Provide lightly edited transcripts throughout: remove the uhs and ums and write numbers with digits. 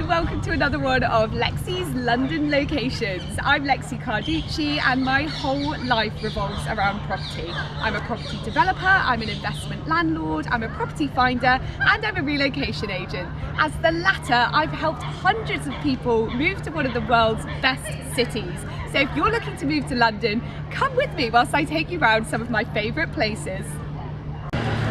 and welcome to another one of Lexie's London locations. I'm Lexie Carducci and my whole life revolves around property. I'm a property developer, I'm an investment landlord, I'm a property finder and I'm a relocation agent. As the latter, I've helped hundreds of people move to one of the world's best cities. So if you're looking to move to London, come with me whilst I take you around some of my favourite places.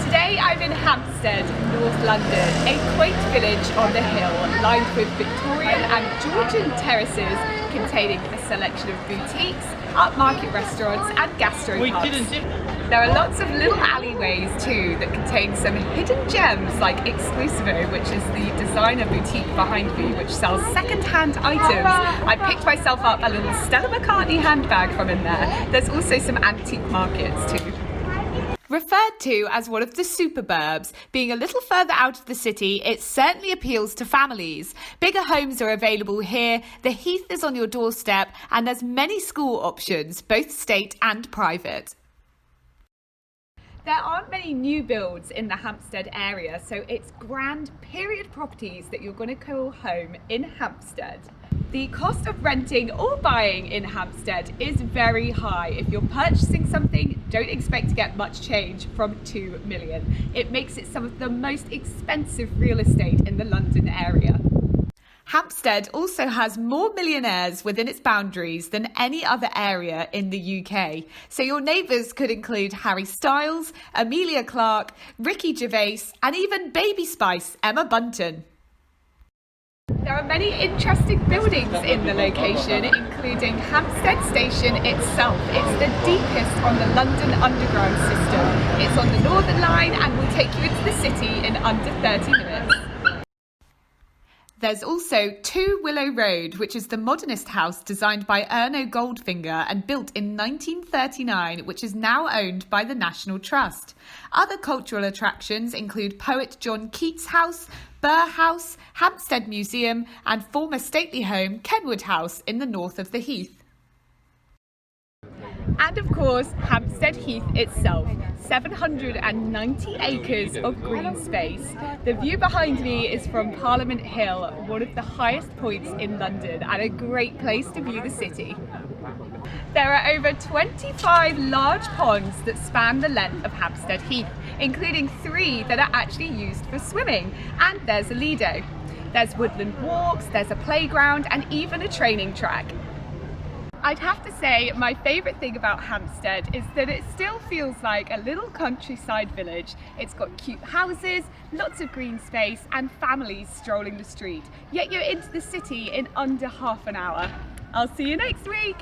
Today I'm in Hampstead, North London, a quaint village on the hill lined with Victorian and Georgian terraces containing a selection of boutiques, upmarket restaurants and gastropubs. There are lots of little alleyways too that contain some hidden gems like Exclusivo, which is the designer boutique behind me which sells second-hand items. I picked myself up a little Stella McCartney handbag from in there. There's also some antique markets too. Referred to as one of the superburbs, being a little further out of the city, it certainly appeals to families. Bigger homes are available here, the Heath is on your doorstep, and there's many school options, both state and private. There aren't many new builds in the Hampstead area, so it's grand period properties that you're going to call home in Hampstead. The cost of renting or buying in Hampstead is very high. If you're purchasing something, don't expect to get much change from 2 million. It makes it some of the most expensive real estate in the London area. Hampstead also has more millionaires within its boundaries than any other area in the UK. So your neighbours could include Harry Styles, Amelia Clark, Ricky Gervais, and even Baby Spice, Emma Bunton. There are many interesting buildings in the location, including Hampstead Station itself. It's the deepest on the London Underground system. It's on the Northern Line and will take you into the city in under 30 minutes. There's also 2 Willow Road, which is the modernist house designed by Erno Goldfinger and built in 1939, which is now owned by the National Trust. Other cultural attractions include poet John Keats' house, Burr House, Hampstead Museum and former stately home Kenwood House in the north of the Heath. And of course, Hampstead Heath itself, 790 acres of green space. The view behind me is from Parliament Hill, one of the highest points in London and a great place to view the city. There are over 25 large ponds that span the length of Hampstead Heath, including 3 that are actually used for swimming, and there's a Lido. There's woodland walks, there's a playground and even a training track. I'd have to say my favourite thing about Hampstead is that it still feels like a little countryside village. It's got cute houses, lots of green space and families strolling the street, yet you're into the city in under half an hour. I'll see you next week!